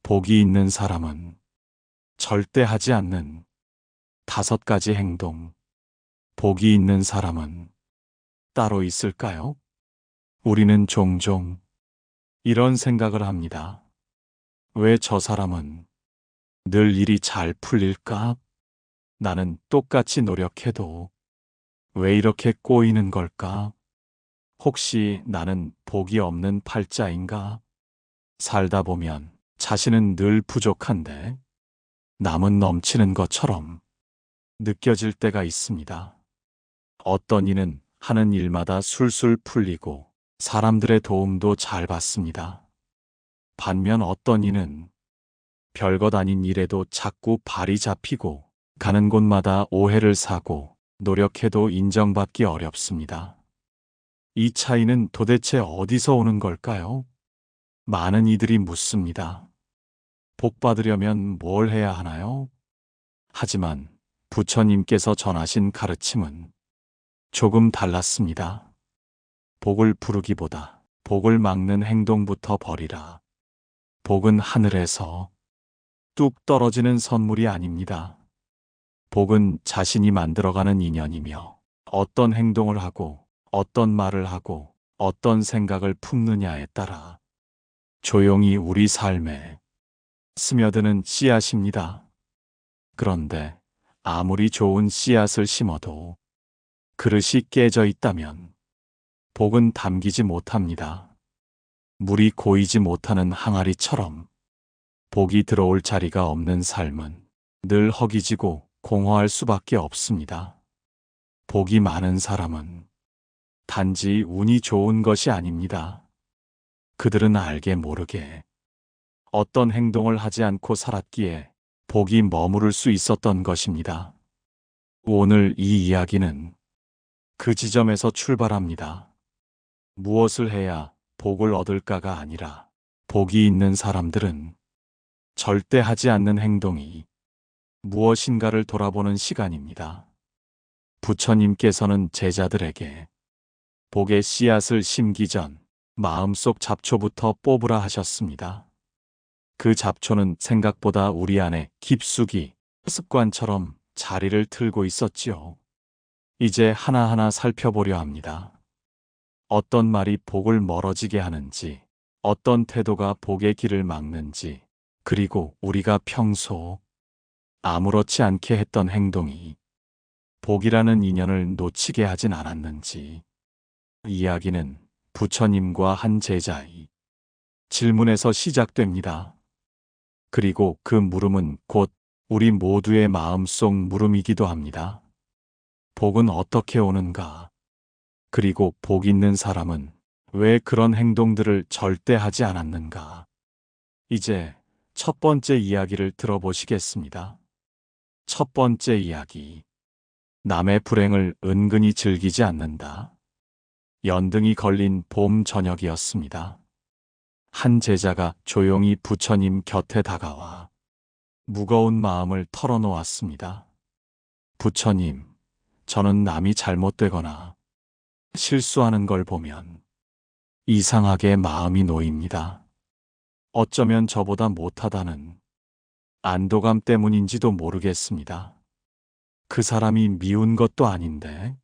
복이 있는 사람은 절대 하지 않는 5가지 행동. 복이 있는 사람은 따로 있을까요? 우리는 종종 이런 생각을 합니다. 왜 저 사람은 늘 일이 잘 풀릴까? 나는 똑같이 노력해도 왜 이렇게 꼬이는 걸까? 혹시 나는 복이 없는 팔자인가? 살다 보면 자신은 늘 부족한데 남은 넘치는 것처럼 느껴질 때가 있습니다. 어떤 이는 하는 일마다 술술 풀리고 사람들의 도움도 잘 받습니다. 반면 어떤 이는 별것 아닌 일에도 자꾸 발이 잡히고 가는 곳마다 오해를 사고 노력해도 인정받기 어렵습니다. 이 차이는 도대체 어디서 오는 걸까요? 많은 이들이 묻습니다. 복 받으려면 뭘 해야 하나요? 하지만 부처님께서 전하신 가르침은 조금 달랐습니다. 복을 부르기보다 복을 막는 행동부터 버리라. 복은 하늘에서 뚝 떨어지는 선물이 아닙니다. 복은 자신이 만들어가는 인연이며 어떤 행동을 하고 어떤 말을 하고 어떤 생각을 품느냐에 따라 조용히 우리 삶에 스며드는 씨앗입니다. 그런데 아무리 좋은 씨앗을 심어도 그릇이 깨져 있다면 복은 담기지 못합니다. 물이 고이지 못하는 항아리처럼 복이 들어올 자리가 없는 삶은 늘 허기지고 공허할 수밖에 없습니다. 복이 많은 사람은 단지 운이 좋은 것이 아닙니다. 그들은 알게 모르게 어떤 행동을 하지 않고 살았기에 복이 머무를 수 있었던 것입니다. 오늘 이 이야기는 그 지점에서 출발합니다. 무엇을 해야 복을 얻을까가 아니라 복이 있는 사람들은 절대 하지 않는 행동이 무엇인가를 돌아보는 시간입니다. 부처님께서는 제자들에게 복의 씨앗을 심기 전 마음속 잡초부터 뽑으라 하셨습니다. 그 잡초는 생각보다 우리 안에 깊숙이 습관처럼 자리를 틀고 있었지요. 이제 하나하나 살펴보려 합니다. 어떤 말이 복을 멀어지게 하는지, 어떤 태도가 복의 길을 막는지, 그리고 우리가 평소 아무렇지 않게 했던 행동이 복이라는 인연을 놓치게 하진 않았는지. 이야기는 부처님과 한 제자의 질문에서 시작됩니다. 그리고 그 물음은 곧 우리 모두의 마음속 물음이기도 합니다. 복은 어떻게 오는가? 그리고 복 있는 사람은 왜 그런 행동들을 절대 하지 않았는가? 이제 첫 번째 이야기를 들어보시겠습니다. 첫 번째 이야기. 남의 불행을 은근히 즐기지 않는다. 연등이 걸린 봄 저녁이었습니다. 한 제자가 조용히 부처님 곁에 다가와 무거운 마음을 털어놓았습니다. 부처님, 저는 남이 잘못되거나 실수하는 걸 보면 이상하게 마음이 놓입니다. 어쩌면 저보다 못하다는 안도감 때문인지도 모르겠습니다. 그 사람이 미운 것도 아닌데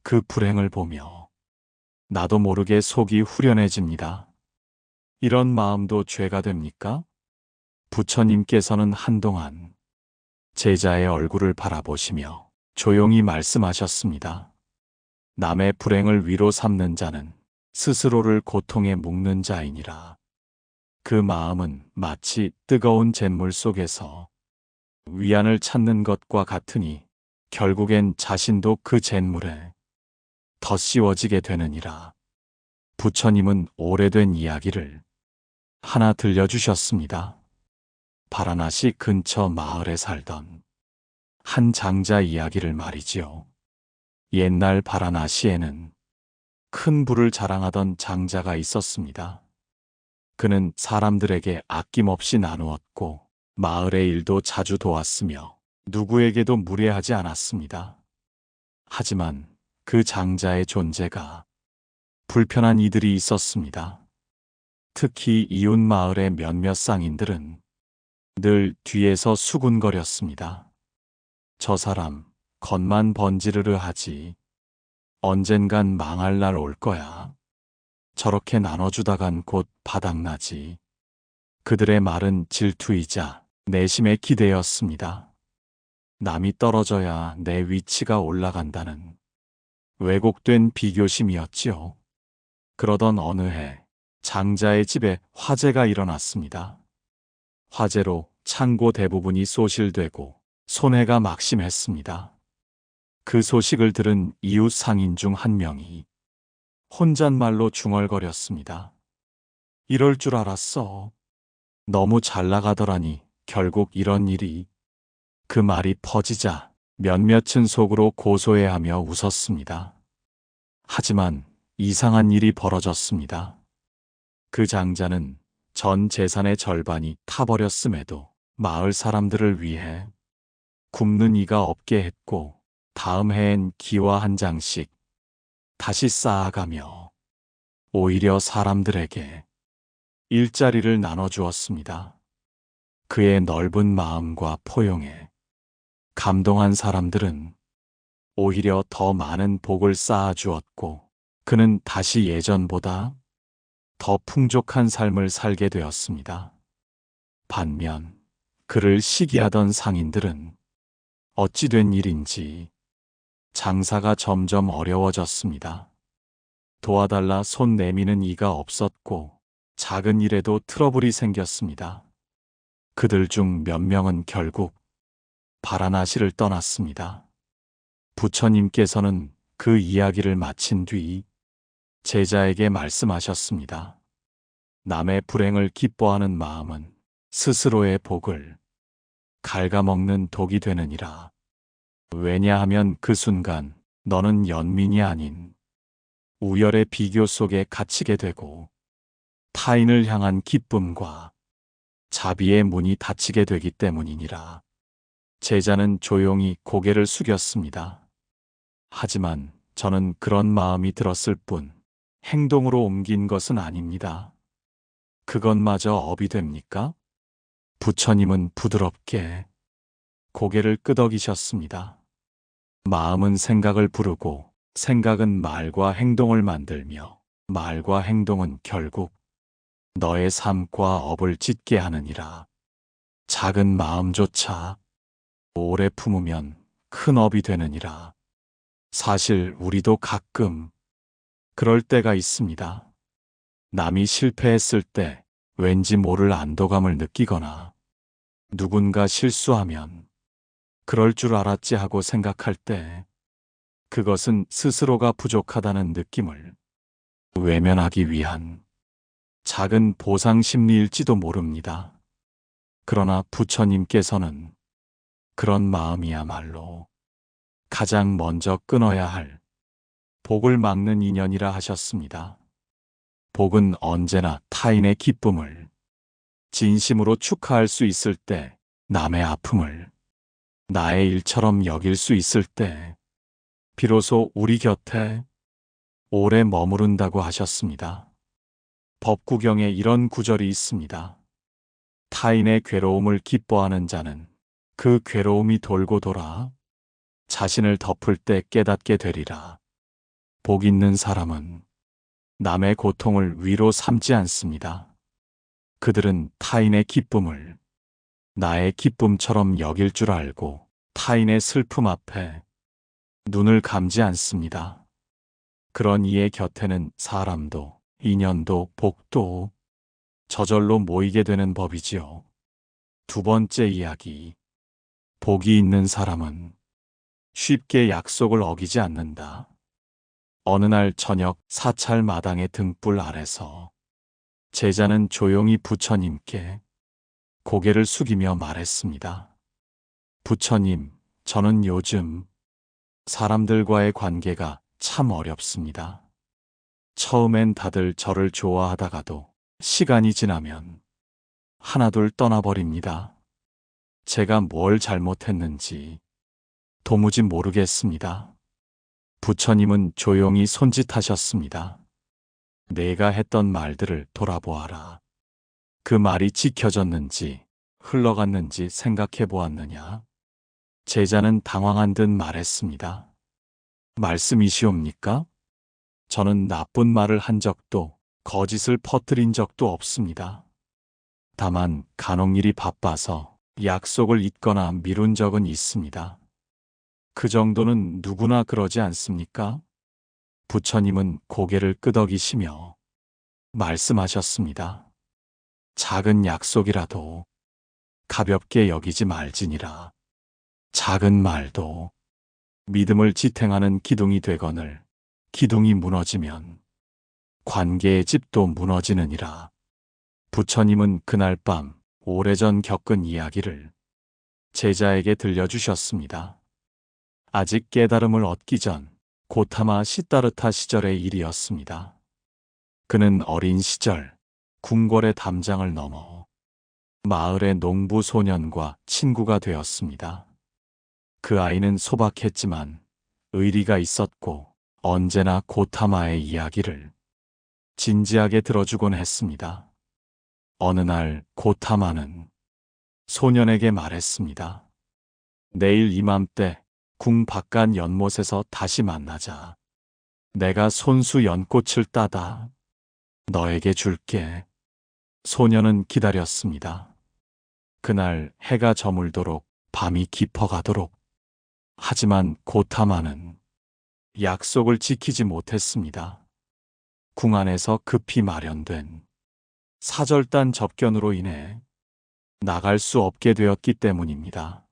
그 불행을 보며 나도 모르게 속이 후련해집니다. 이런 마음도 죄가 됩니까? 부처님께서는 한동안 제자의 얼굴을 바라보시며 조용히 말씀하셨습니다. 남의 불행을 위로 삼는 자는 스스로를 고통에 묶는 자이니라. 그 마음은 마치 뜨거운 잿물 속에서 위안을 찾는 것과 같으니 결국엔 자신도 그 잿물에 더 씌워지게 되느니라. 부처님은 오래된 이야기를 하나 들려주셨습니다. 바라나시 근처 마을에 살던 한 장자 이야기를 말이지요. 옛날 바라나시에는 큰 부를 자랑하던 장자가 있었습니다. 그는 사람들에게 아낌없이 나누었고 마을의 일도 자주 도왔으며 누구에게도 무례하지 않았습니다. 하지만 그 장자의 존재가 불편한 이들이 있었습니다. 특히 이웃 마을의 몇몇 상인들은 늘 뒤에서 수군거렸습니다. 저 사람 겉만 번지르르 하지 언젠간 망할 날 올 거야. 저렇게 나눠주다간 곧 바닥나지. 그들의 말은 질투이자 내심의 기대였습니다. 남이 떨어져야 내 위치가 올라간다는 왜곡된 비교심이었지요. 그러던 어느 해 장자의 집에 화재가 일어났습니다. 화재로 창고 대부분이 소실되고 손해가 막심했습니다. 그 소식을 들은 이웃 상인 중 한 명이 혼잣말로 중얼거렸습니다. 이럴 줄 알았어. 너무 잘 나가더라니 결국 이런 일이. 그 말이 퍼지자 몇몇은 속으로 고소해하며 웃었습니다. 하지만 이상한 일이 벌어졌습니다. 그 장자는 전 재산의 절반이 타버렸음에도 마을 사람들을 위해 굽는 이가 없게 했고 다음 해엔 기와 한 장씩 다시 쌓아가며 오히려 사람들에게 일자리를 나눠주었습니다. 그의 넓은 마음과 포용에 감동한 사람들은 오히려 더 많은 복을 쌓아주었고 그는 다시 예전보다 더 풍족한 삶을 살게 되었습니다. 반면 그를 시기하던 상인들은 어찌 된 일인지 장사가 점점 어려워졌습니다. 도와달라 손 내미는 이가 없었고 작은 일에도 트러블이 생겼습니다. 그들 중 몇 명은 결국 바라나시를 떠났습니다. 부처님께서는 그 이야기를 마친 뒤 제자에게 말씀하셨습니다. 남의 불행을 기뻐하는 마음은 스스로의 복을 갉아먹는 독이 되느니라. 왜냐하면 그 순간 너는 연민이 아닌 우열의 비교 속에 갇히게 되고 타인을 향한 기쁨과 자비의 문이 닫히게 되기 때문이니라. 제자는 조용히 고개를 숙였습니다. 하지만 저는 그런 마음이 들었을 뿐 행동으로 옮긴 것은 아닙니다. 그것마저 업이 됩니까? 부처님은 부드럽게 고개를 끄덕이셨습니다. 마음은 생각을 부르고 생각은 말과 행동을 만들며 말과 행동은 결국 너의 삶과 업을 짓게 하느니라. 작은 마음조차 오래 품으면 큰 업이 되느니라. 사실 우리도 가끔 그럴 때가 있습니다. 남이 실패했을 때 왠지 모를 안도감을 느끼거나 누군가 실수하면 그럴 줄 알았지 하고 생각할 때 그것은 스스로가 부족하다는 느낌을 외면하기 위한 작은 보상 심리일지도 모릅니다. 그러나 부처님께서는 그런 마음이야말로 가장 먼저 끊어야 할 복을 막는 인연이라 하셨습니다. 복은 언제나 타인의 기쁨을 진심으로 축하할 수 있을 때, 남의 아픔을 나의 일처럼 여길 수 있을 때, 비로소 우리 곁에 오래 머무른다고 하셨습니다. 법구경에 이런 구절이 있습니다. 타인의 괴로움을 기뻐하는 자는 그 괴로움이 돌고 돌아 자신을 덮을 때 깨닫게 되리라. 복 있는 사람은 남의 고통을 위로 삼지 않습니다. 그들은 타인의 기쁨을 나의 기쁨처럼 여길 줄 알고 타인의 슬픔 앞에 눈을 감지 않습니다. 그런 이의 곁에는 사람도 인연도 복도 저절로 모이게 되는 법이지요. 두 번째 이야기. 복이 있는 사람은 쉽게 약속을 어기지 않는다. 어느 날 저녁 사찰 마당의 등불 아래서 제자는 조용히 부처님께 고개를 숙이며 말했습니다. 부처님, 저는 요즘 사람들과의 관계가 참 어렵습니다. 처음엔 다들 저를 좋아하다가도 시간이 지나면 하나둘 떠나버립니다. 제가 뭘 잘못했는지 도무지 모르겠습니다. 부처님은 조용히 손짓하셨습니다. 내가 했던 말들을 돌아보아라. 그 말이 지켜졌는지 흘러갔는지 생각해 보았느냐? 제자는 당황한 듯 말했습니다. 말씀이시옵니까? 저는 나쁜 말을 한 적도 거짓을 퍼뜨린 적도 없습니다. 다만 간혹 일이 바빠서 약속을 잊거나 미룬 적은 있습니다. 그 정도는 누구나 그러지 않습니까? 부처님은 고개를 끄덕이시며 말씀하셨습니다. 작은 약속이라도 가볍게 여기지 말지니라. 작은 말도 믿음을 지탱하는 기둥이 되거늘 기둥이 무너지면 관계의 집도 무너지느니라. 부처님은 그날 밤 오래전 겪은 이야기를 제자에게 들려주셨습니다. 아직 깨달음을 얻기 전 고타마 시다르타 시절의 일이었습니다. 그는 어린 시절 궁궐의 담장을 넘어 마을의 농부 소년과 친구가 되었습니다. 그 아이는 소박했지만 의리가 있었고 언제나 고타마의 이야기를 진지하게 들어주곤 했습니다. 어느 날 고타마는 소년에게 말했습니다. 내일 이맘때 궁 바깥 연못에서 다시 만나자. 내가 손수 연꽃을 따다 너에게 줄게. 소년은 기다렸습니다. 그날 해가 저물도록 밤이 깊어가도록. 하지만 고타마는 약속을 지키지 못했습니다. 궁 안에서 급히 마련된 사절단 접견으로 인해 나갈 수 없게 되었기 때문입니다.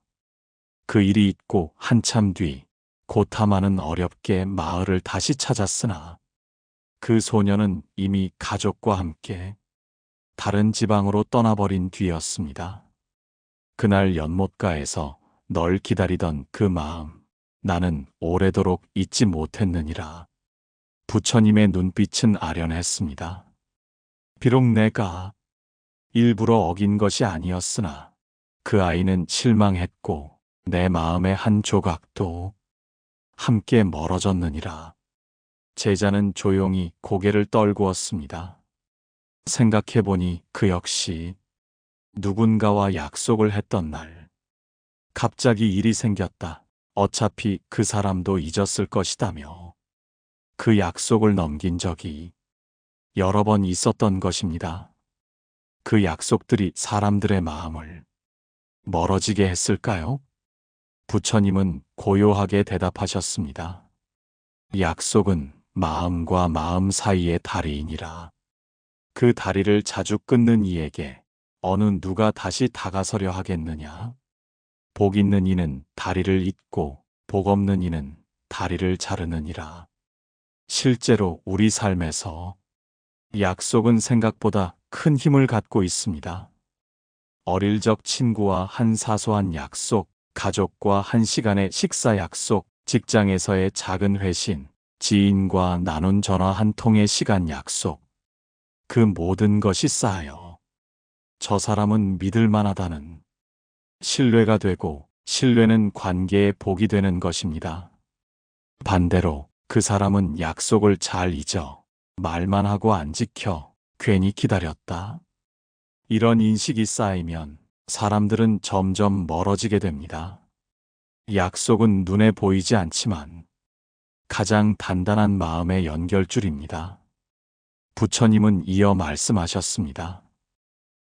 그 일이 있고 한참 뒤 고타마는 어렵게 마을을 다시 찾았으나 그 소녀는 이미 가족과 함께 다른 지방으로 떠나버린 뒤였습니다. 그날 연못가에서 널 기다리던 그 마음 나는 오래도록 잊지 못했느니라. 부처님의 눈빛은 아련했습니다. 비록 내가 일부러 어긴 것이 아니었으나 그 아이는 실망했고 내 마음의 한 조각도 함께 멀어졌느니라. 제자는 조용히 고개를 떨구었습니다. 생각해보니 그 역시 누군가와 약속을 했던 날 갑자기 일이 생겼다. 어차피 그 사람도 잊었을 것이다며 그 약속을 넘긴 적이 여러 번 있었던 것입니다. 그 약속들이 사람들의 마음을 멀어지게 했을까요? 부처님은 고요하게 대답하셨습니다. 약속은 마음과 마음 사이의 다리이니라. 그 다리를 자주 끊는 이에게 어느 누가 다시 다가서려 하겠느냐? 복 있는 이는 다리를 잇고 복 없는 이는 다리를 자르느니라. 실제로 우리 삶에서 약속은 생각보다 큰 힘을 갖고 있습니다. 어릴 적 친구와 한 사소한 약속, 가족과 한 시간의 식사 약속, 직장에서의 작은 회신, 지인과 나눈 전화 한 통의 시간 약속. 그 모든 것이 쌓여 저 사람은 믿을 만하다는 신뢰가 되고 신뢰는 관계의 복이 되는 것입니다. 반대로 그 사람은 약속을 잘 잊어 말만 하고 안 지켜 괜히 기다렸다. 이런 인식이 쌓이면 사람들은 점점 멀어지게 됩니다. 약속은 눈에 보이지 않지만 가장 단단한 마음의 연결줄입니다. 부처님은 이어 말씀하셨습니다.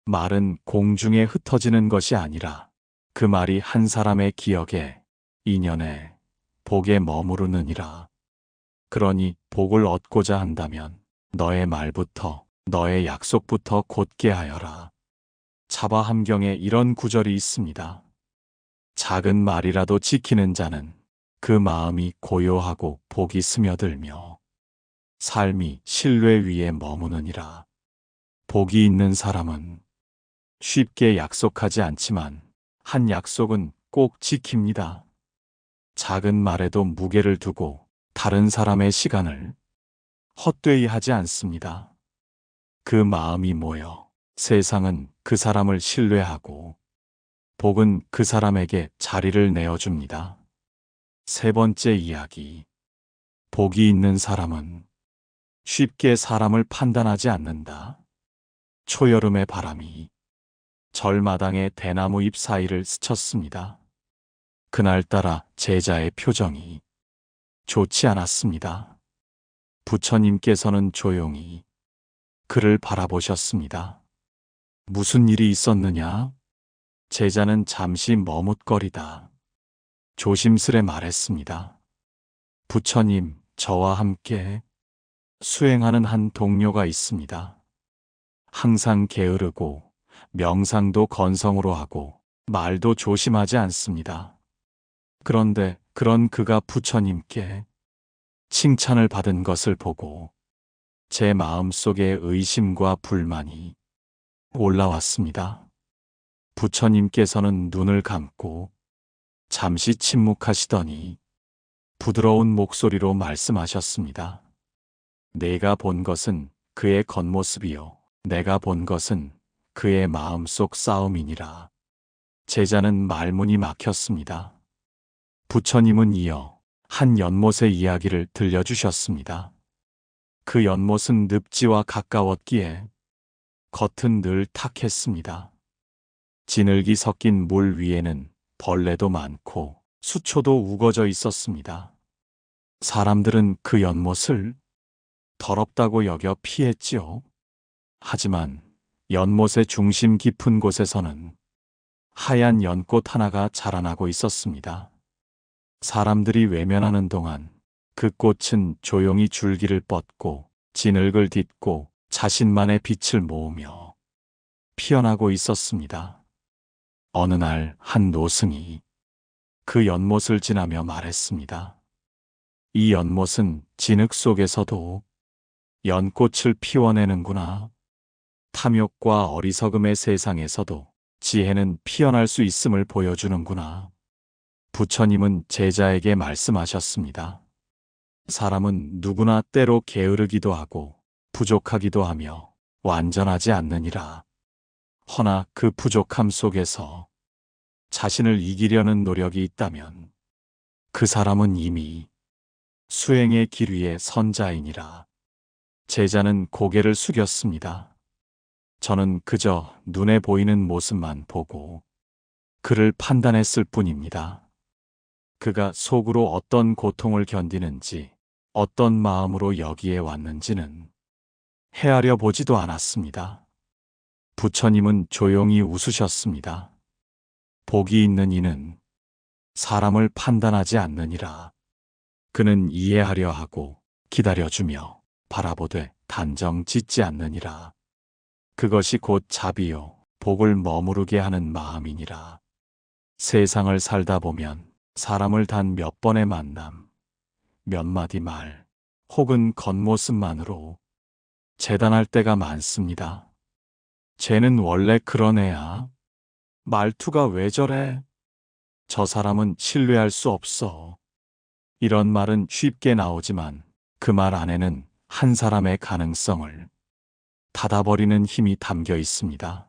말은 공중에 흩어지는 것이 아니라 그 말이 한 사람의 기억에, 인연에, 복에 머무르느니라. 그러니 복을 얻고자 한다면 너의 말부터, 너의 약속부터 곧게 하여라. 차바함경에 이런 구절이 있습니다. 작은 말이라도 지키는 자는 그 마음이 고요하고 복이 스며들며 삶이 신뢰 위에 머무느니라. 복이 있는 사람은 쉽게 약속하지 않지만 한 약속은 꼭 지킵니다. 작은 말에도 무게를 두고 다른 사람의 시간을 헛되이 하지 않습니다. 그 마음이 모여 세상은 그 사람을 신뢰하고 복은 그 사람에게 자리를 내어줍니다. 세 번째 이야기. 복이 있는 사람은 쉽게 사람을 판단하지 않는다. 초여름의 바람이 절마당의 대나무 잎 사이를 스쳤습니다. 그날따라 제자의 표정이 좋지 않았습니다. 부처님께서는 조용히 그를 바라보셨습니다. 무슨 일이 있었느냐? 제자는 잠시 머뭇거리다 조심스레 말했습니다. 부처님, 저와 함께 수행하는 한 동료가 있습니다. 항상 게으르고 명상도 건성으로 하고 말도 조심하지 않습니다. 그런데 그런 그가 부처님께 칭찬을 받은 것을 보고 제 마음속에 의심과 불만이 올라왔습니다. 부처님께서는 눈을 감고 잠시 침묵하시더니 부드러운 목소리로 말씀하셨습니다. 내가 본 것은 그의 겉모습이요. 내가 본 것은 그의 마음속 싸움이니라. 제자는 말문이 막혔습니다. 부처님은 이어 한 연못의 이야기를 들려주셨습니다. 그 연못은 늪지와 가까웠기에 겉은 늘 탁했습니다. 진흙이 섞인 물 위에는 벌레도 많고 수초도 우거져 있었습니다. 사람들은 그 연못을 더럽다고 여겨 피했지요. 하지만 연못의 중심 깊은 곳에서는 하얀 연꽃 하나가 자라나고 있었습니다. 사람들이 외면하는 동안 그 꽃은 조용히 줄기를 뻗고 진흙을 딛고 자신만의 빛을 모으며 피어나고 있었습니다. 어느 날 한 노승이 그 연못을 지나며 말했습니다. 이 연못은 진흙 속에서도 연꽃을 피워내는구나. 탐욕과 어리석음의 세상에서도 지혜는 피어날 수 있음을 보여주는구나. 부처님은 제자에게 말씀하셨습니다. 사람은 누구나 때로 게으르기도 하고 부족하기도 하며 완전하지 않느니라. 허나 그 부족함 속에서 자신을 이기려는 노력이 있다면 그 사람은 이미 수행의 길 위에 선 자이니라. 제자는 고개를 숙였습니다. 저는 그저 눈에 보이는 모습만 보고 그를 판단했을 뿐입니다. 그가 속으로 어떤 고통을 견디는지, 어떤 마음으로 여기에 왔는지는 헤아려 보지도 않았습니다. 부처님은 조용히 웃으셨습니다. 복이 있는 이는 사람을 판단하지 않느니라. 그는 이해하려 하고 기다려주며 바라보되 단정 짓지 않느니라. 그것이 곧 자비요 복을 머무르게 하는 마음이니라. 세상을 살다 보면 사람을 단 몇 번의 만남, 몇 마디 말, 혹은 겉모습만으로 재단할 때가 많습니다. 쟤는 원래 그런 애야. 말투가 왜 저래? 저 사람은 신뢰할 수 없어. 이런 말은 쉽게 나오지만 그 말 안에는 한 사람의 가능성을 닫아버리는 힘이 담겨 있습니다.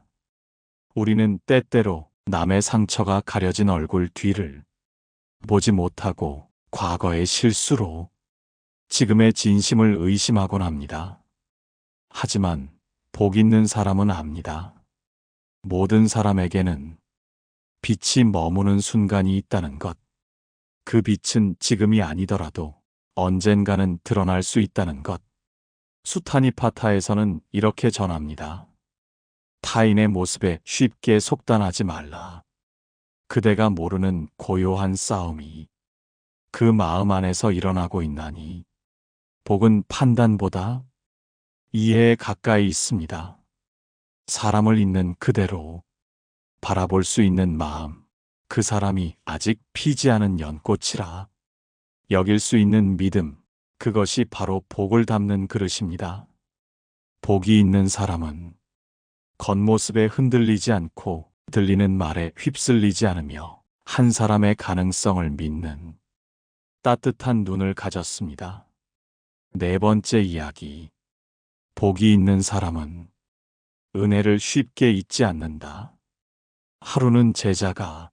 우리는 때때로 남의 상처가 가려진 얼굴 뒤를 보지 못하고 과거의 실수로 지금의 진심을 의심하곤 합니다. 하지만 복 있는 사람은 압니다. 모든 사람에게는 빛이 머무는 순간이 있다는 것. 그 빛은 지금이 아니더라도 언젠가는 드러날 수 있다는 것. 수타니파타에서는 이렇게 전합니다. 타인의 모습에 쉽게 속단하지 말라. 그대가 모르는 고요한 싸움이 그 마음 안에서 일어나고 있나니 복은 판단보다 이해에 가까이 있습니다. 사람을 있는 그대로 바라볼 수 있는 마음, 그 사람이 아직 피지 않은 연꽃이라 여길 수 있는 믿음, 그것이 바로 복을 담는 그릇입니다. 복이 있는 사람은 겉모습에 흔들리지 않고 들리는 말에 휩쓸리지 않으며 한 사람의 가능성을 믿는 따뜻한 눈을 가졌습니다. 네 번째 이야기. 복이 있는 사람은 은혜를 쉽게 잊지 않는다. 하루는 제자가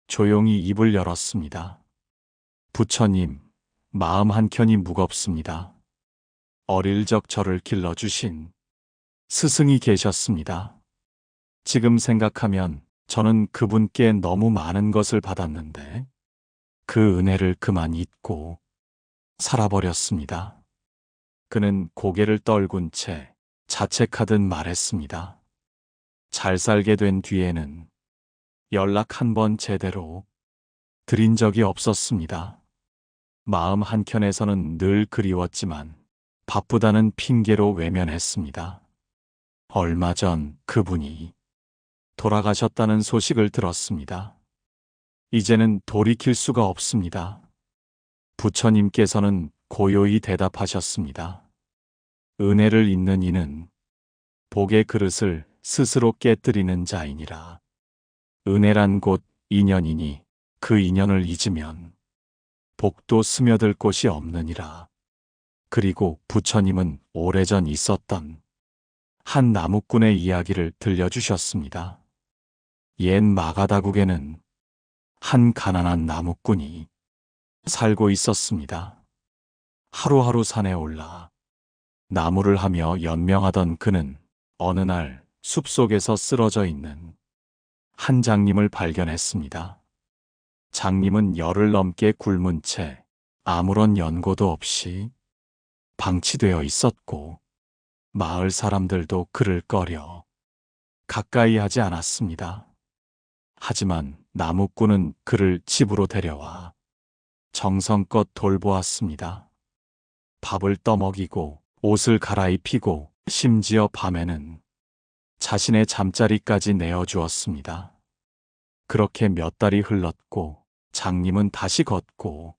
조용히 입을 열었습니다. 부처님, 마음 한켠이 무겁습니다. 어릴 적 저를 길러주신 스승이 계셨습니다. 지금 생각하면 저는 그분께 너무 많은 것을 받았는데 그 은혜를 그만 잊고 살아버렸습니다. 그는 고개를 떨군 채 자책하듯 말했습니다. 잘 살게 된 뒤에는 연락 한 번 제대로 드린 적이 없었습니다. 마음 한켠에서는 늘 그리웠지만 바쁘다는 핑계로 외면했습니다. 얼마 전 그분이 돌아가셨다는 소식을 들었습니다. 이제는 돌이킬 수가 없습니다. 부처님께서는 고요히 대답하셨습니다. 은혜를 잊는 이는 복의 그릇을 스스로 깨뜨리는 자이니라. 은혜란 곧 인연이니 그 인연을 잊으면 복도 스며들 곳이 없느니라. 그리고 부처님은 오래전 있었던 한 나무꾼의 이야기를 들려주셨습니다. 옛 마가다국에는 한 가난한 나무꾼이 살고 있었습니다. 하루하루 산에 올라 나무를 하며 연명하던 그는 어느 날 숲속에서 쓰러져 있는 한 장님을 발견했습니다. 장님은 열흘 넘게 굶은 채 아무런 연고도 없이 방치되어 있었고 마을 사람들도 그를 꺼려 가까이 하지 않았습니다. 하지만 나무꾼은 그를 집으로 데려와 정성껏 돌보았습니다. 밥을 떠먹이고 옷을 갈아입히고 심지어 밤에는 자신의 잠자리까지 내어주었습니다. 그렇게 몇 달이 흘렀고 장님은 다시 걷고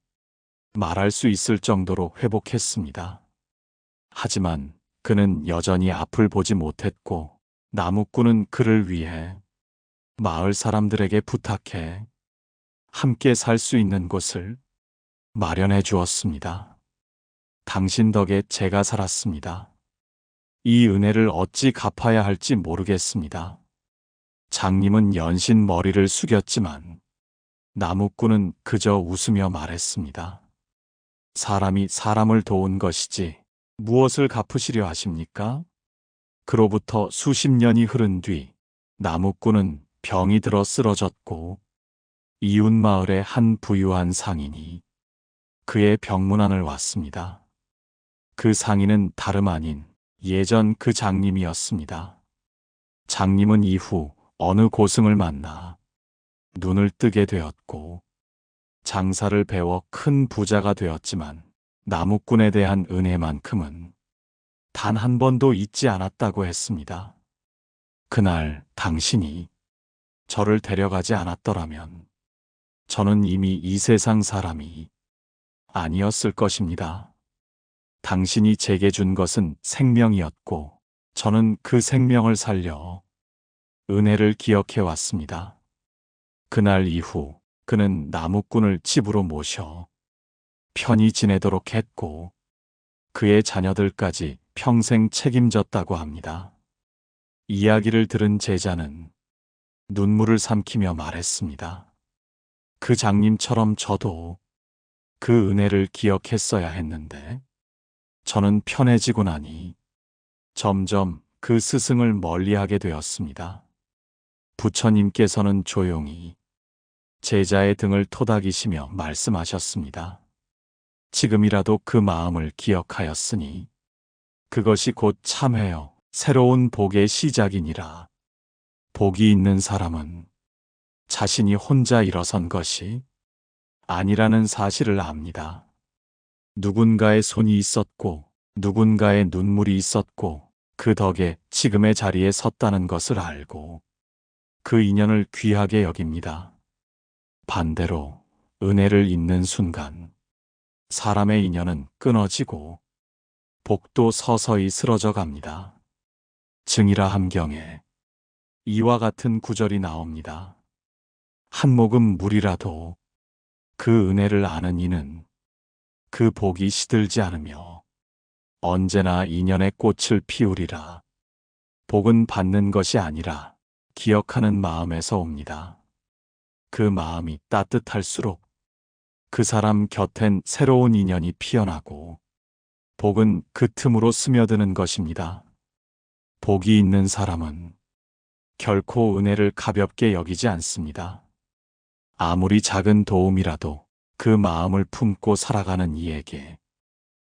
말할 수 있을 정도로 회복했습니다. 하지만 그는 여전히 앞을 보지 못했고 나무꾼은 그를 위해 마을 사람들에게 부탁해 함께 살 수 있는 곳을 마련해 주었습니다. 당신 덕에 제가 살았습니다. 이 은혜를 어찌 갚아야 할지 모르겠습니다. 장님은 연신 머리를 숙였지만 나무꾼은 그저 웃으며 말했습니다. 사람이 사람을 도운 것이지 무엇을 갚으시려 하십니까? 그로부터 수십 년이 흐른 뒤 나무꾼은 병이 들어 쓰러졌고 이웃 마을의 한 부유한 상인이 그의 병문안을 왔습니다. 그 상인은 다름 아닌 예전 그 장님이었습니다. 장님은 이후 어느 고승을 만나 눈을 뜨게 되었고 장사를 배워 큰 부자가 되었지만 나무꾼에 대한 은혜만큼은 단 한 번도 잊지 않았다고 했습니다. 그날 당신이 저를 데려가지 않았더라면 저는 이미 이 세상 사람이 아니었을 것입니다. 당신이 제게 준 것은 생명이었고 저는 그 생명을 살려 은혜를 기억해 왔습니다. 그날 이후 그는 나무꾼을 집으로 모셔 편히 지내도록 했고 그의 자녀들까지 평생 책임졌다고 합니다. 이야기를 들은 제자는 눈물을 삼키며 말했습니다. 그 장님처럼 저도 그 은혜를 기억했어야 했는데 저는 편해지고 나니 점점 그 스승을 멀리하게 되었습니다. 부처님께서는 조용히 제자의 등을 토닥이시며 말씀하셨습니다. 지금이라도 그 마음을 기억하였으니 그것이 곧 참회요 새로운 복의 시작이니라. 복이 있는 사람은 자신이 혼자 일어선 것이 아니라는 사실을 압니다. 누군가의 손이 있었고 누군가의 눈물이 있었고 그 덕에 지금의 자리에 섰다는 것을 알고 그 인연을 귀하게 여깁니다. 반대로 은혜를 잊는 순간 사람의 인연은 끊어지고 복도 서서히 쓰러져 갑니다. 증이라 함경에 이와 같은 구절이 나옵니다. 한 모금 물이라도 그 은혜를 아는 이는 그 복이 시들지 않으며 언제나 인연의 꽃을 피우리라. 복은 받는 것이 아니라 기억하는 마음에서 옵니다. 그 마음이 따뜻할수록 그 사람 곁엔 새로운 인연이 피어나고 복은 그 틈으로 스며드는 것입니다. 복이 있는 사람은 결코 은혜를 가볍게 여기지 않습니다. 아무리 작은 도움이라도 그 마음을 품고 살아가는 이에게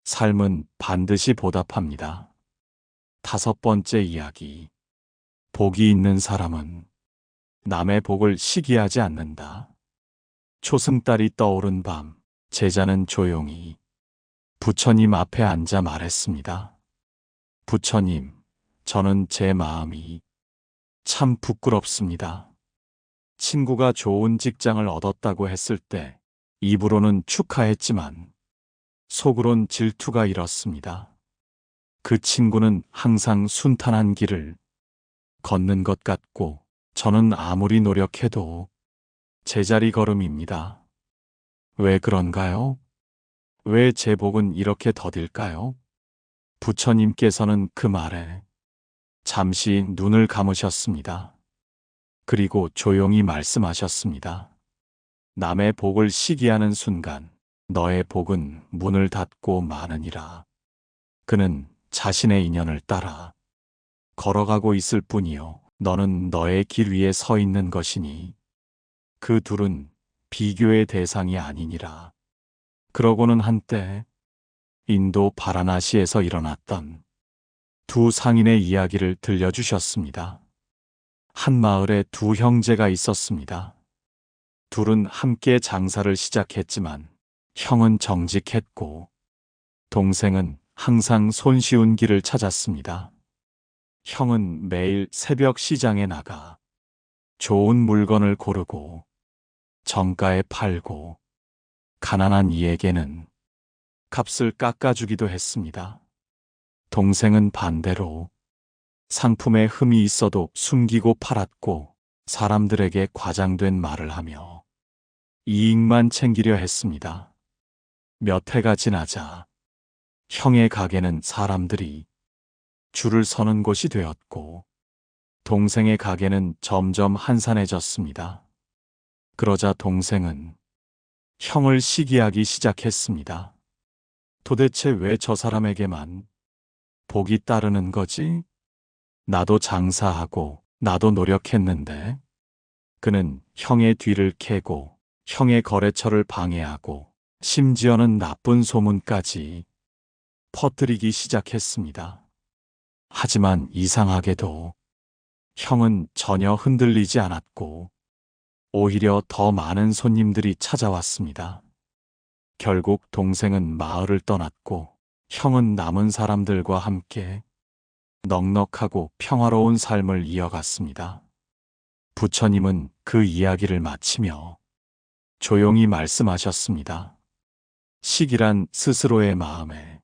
삶은 반드시 보답합니다. 5번째 이야기. 복이 있는 사람은 남의 복을 시기하지 않는다. 초승달이 떠오른 밤, 제자는 조용히 부처님 앞에 앉아 말했습니다. 부처님, 저는 제 마음이 참 부끄럽습니다. 친구가 좋은 직장을 얻었다고 했을 때 입으로는 축하했지만 속으론 질투가 일었습니다. 그 친구는 항상 순탄한 길을 걷는 것 같고 저는 아무리 노력해도 제자리 걸음입니다. 왜 그런가요? 왜 제 복은 이렇게 더딜까요? 부처님께서는 그 말에 잠시 눈을 감으셨습니다. 그리고 조용히 말씀하셨습니다. 남의 복을 시기하는 순간 너의 복은 문을 닫고 마느니라. 그는 자신의 인연을 따라 걸어가고 있을 뿐이요. 너는 너의 길 위에 서 있는 것이니 그 둘은 비교의 대상이 아니니라. 그러고는 한때 인도 바라나시에서 일어났던 두 상인의 이야기를 들려주셨습니다. 한 마을에 두 형제가 있었습니다. 둘은 함께 장사를 시작했지만 형은 정직했고 동생은 항상 손쉬운 길을 찾았습니다. 형은 매일 새벽 시장에 나가 좋은 물건을 고르고 정가에 팔고 가난한 이에게는 값을 깎아주기도 했습니다. 동생은 반대로 상품에 흠이 있어도 숨기고 팔았고 사람들에게 과장된 말을 하며 이익만 챙기려 했습니다. 몇 해가 지나자 형의 가게는 사람들이 줄을 서는 곳이 되었고 동생의 가게는 점점 한산해졌습니다. 그러자 동생은 형을 시기하기 시작했습니다. 도대체 왜 저 사람에게만 복이 따르는 거지? 나도 장사하고 나도 노력했는데. 그는 형의 뒤를 캐고 형의 거래처를 방해하고 심지어는 나쁜 소문까지 퍼뜨리기 시작했습니다. 하지만 이상하게도 형은 전혀 흔들리지 않았고 오히려 더 많은 손님들이 찾아왔습니다. 결국 동생은 마을을 떠났고 형은 남은 사람들과 함께 넉넉하고 평화로운 삶을 이어갔습니다. 부처님은 그 이야기를 마치며 조용히 말씀하셨습니다. 시기란 스스로의 마음에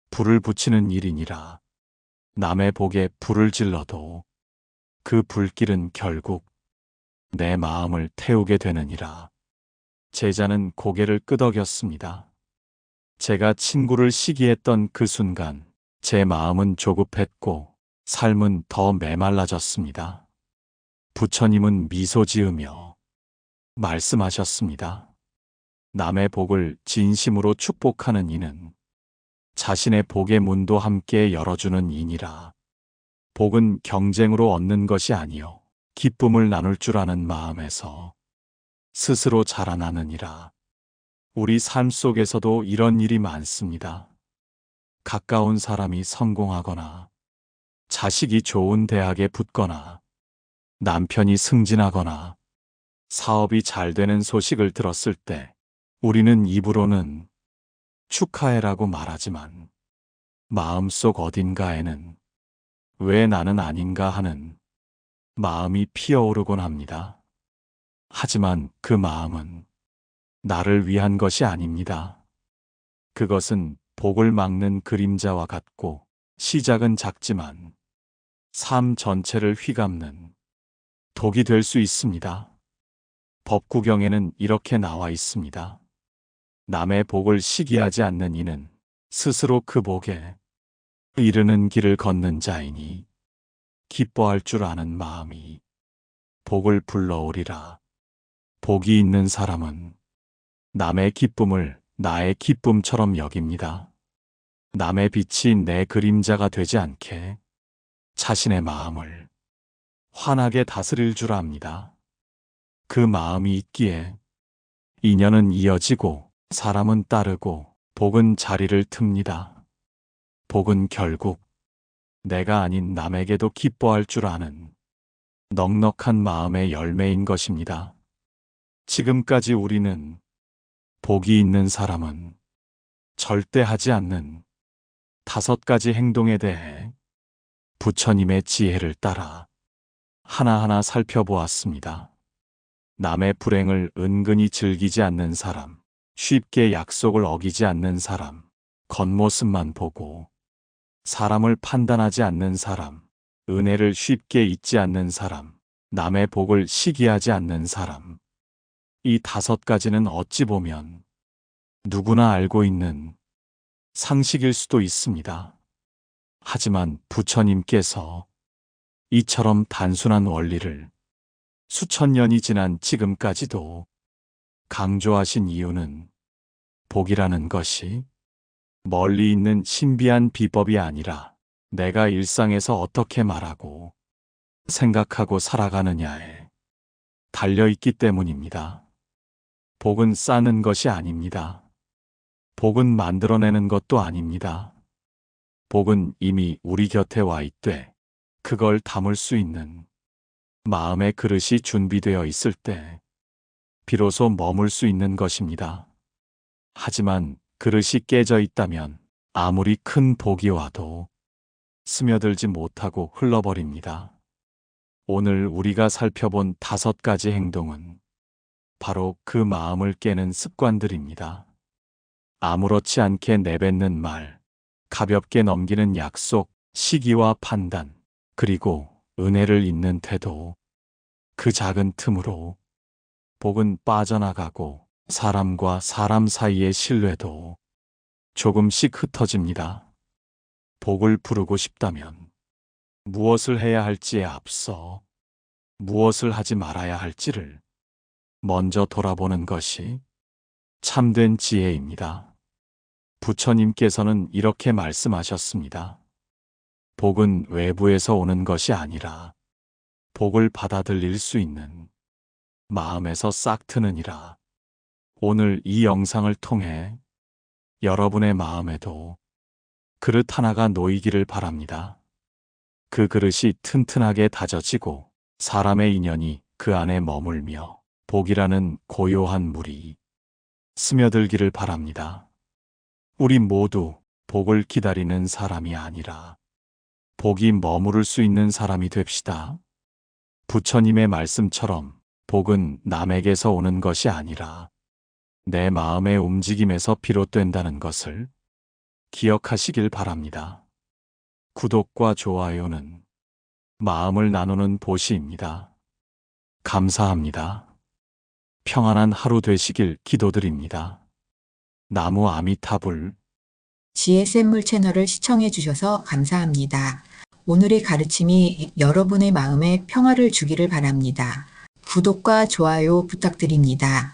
불을 붙이는 일이니라. 남의 복에 불을 질러도 그 불길은 결국 내 마음을 태우게 되느니라. 제자는 고개를 끄덕였습니다. 제가 친구를 시기했던 그 순간 제 마음은 조급했고 삶은 더 메말라졌습니다. 부처님은 미소 지으며 말씀하셨습니다. 남의 복을 진심으로 축복하는 이는 자신의 복의 문도 함께 열어주는 이니라. 복은 경쟁으로 얻는 것이 아니요 기쁨을 나눌 줄 아는 마음에서 스스로 자라나느니라. 우리 삶 속에서도 이런 일이 많습니다. 가까운 사람이 성공하거나 자식이 좋은 대학에 붙거나 남편이 승진하거나 사업이 잘 되는 소식을 들었을 때 우리는 입으로는 축하해라고 말하지만 마음속 어딘가에는 왜 나는 아닌가 하는 마음이 피어오르곤 합니다. 하지만 그 마음은 나를 위한 것이 아닙니다. 그것은 복을 막는 그림자와 같고 시작은 작지만 삶 전체를 휘감는 독이 될 수 있습니다. 법구경에는 이렇게 나와 있습니다. 남의 복을 시기하지 않는 이는 스스로 그 복에 이르는 길을 걷는 자이니 기뻐할 줄 아는 마음이 복을 불러오리라. 복이 있는 사람은 남의 기쁨을 나의 기쁨처럼 여깁니다. 남의 빛이 내 그림자가 되지 않게 자신의 마음을 환하게 다스릴 줄 압니다. 그 마음이 있기에 인연은 이어지고 사람은 따르고 복은 자리를 틉니다. 복은 결국 내가 아닌 남에게도 기뻐할 줄 아는 넉넉한 마음의 열매인 것입니다. 지금까지 우리는 복이 있는 사람은 절대 하지 않는 5가지 행동에 대해 부처님의 지혜를 따라 하나하나 살펴보았습니다. 남의 불행을 은근히 즐기지 않는 사람, 쉽게 약속을 어기지 않는 사람, 겉모습만 보고 사람을 판단하지 않는 사람, 은혜를 쉽게 잊지 않는 사람, 남의 복을 시기하지 않는 사람. 이 5가지는 어찌 보면 누구나 알고 있는 상식일 수도 있습니다. 하지만 부처님께서 이처럼 단순한 원리를 수천 년이 지난 지금까지도 강조하신 이유는 복이라는 것이 멀리 있는 신비한 비법이 아니라 내가 일상에서 어떻게 말하고 생각하고 살아가느냐에 달려있기 때문입니다. 복은 쌓는 것이 아닙니다. 복은 만들어내는 것도 아닙니다. 복은 이미 우리 곁에 와 있되 그걸 담을 수 있는 마음의 그릇이 준비되어 있을 때 비로소 머물 수 있는 것입니다. 하지만 그릇이 깨져 있다면 아무리 큰 복이 와도 스며들지 못하고 흘러버립니다. 오늘 우리가 살펴본 5가지 행동은 바로 그 마음을 깨는 습관들입니다. 아무렇지 않게 내뱉는 말, 가볍게 넘기는 약속, 시기와 판단, 그리고 은혜를 잊는 태도. 그 작은 틈으로 복은 빠져나가고 사람과 사람 사이의 신뢰도 조금씩 흩어집니다. 복을 부르고 싶다면 무엇을 해야 할지에 앞서 무엇을 하지 말아야 할지를 먼저 돌아보는 것이 참된 지혜입니다. 부처님께서는 이렇게 말씀하셨습니다. 복은 외부에서 오는 것이 아니라 복을 받아들일 수 있는 마음에서 싹 트느니라. 오늘 이 영상을 통해 여러분의 마음에도 그릇 하나가 놓이기를 바랍니다. 그 그릇이 튼튼하게 다져지고 사람의 인연이 그 안에 머물며 복이라는 고요한 물이 스며들기를 바랍니다. 우리 모두 복을 기다리는 사람이 아니라 복이 머무를 수 있는 사람이 됩시다. 부처님의 말씀처럼 복은 남에게서 오는 것이 아니라 내 마음의 움직임에서 비롯된다는 것을 기억하시길 바랍니다. 구독과 좋아요는 마음을 나누는 보시입니다. 감사합니다. 평안한 하루 되시길 기도드립니다. 나무 아미타불. 지혜샘물 채널을 시청해 주셔서 감사합니다. 오늘의 가르침이 여러분의 마음에 평화를 주기를 바랍니다. 구독과 좋아요 부탁드립니다.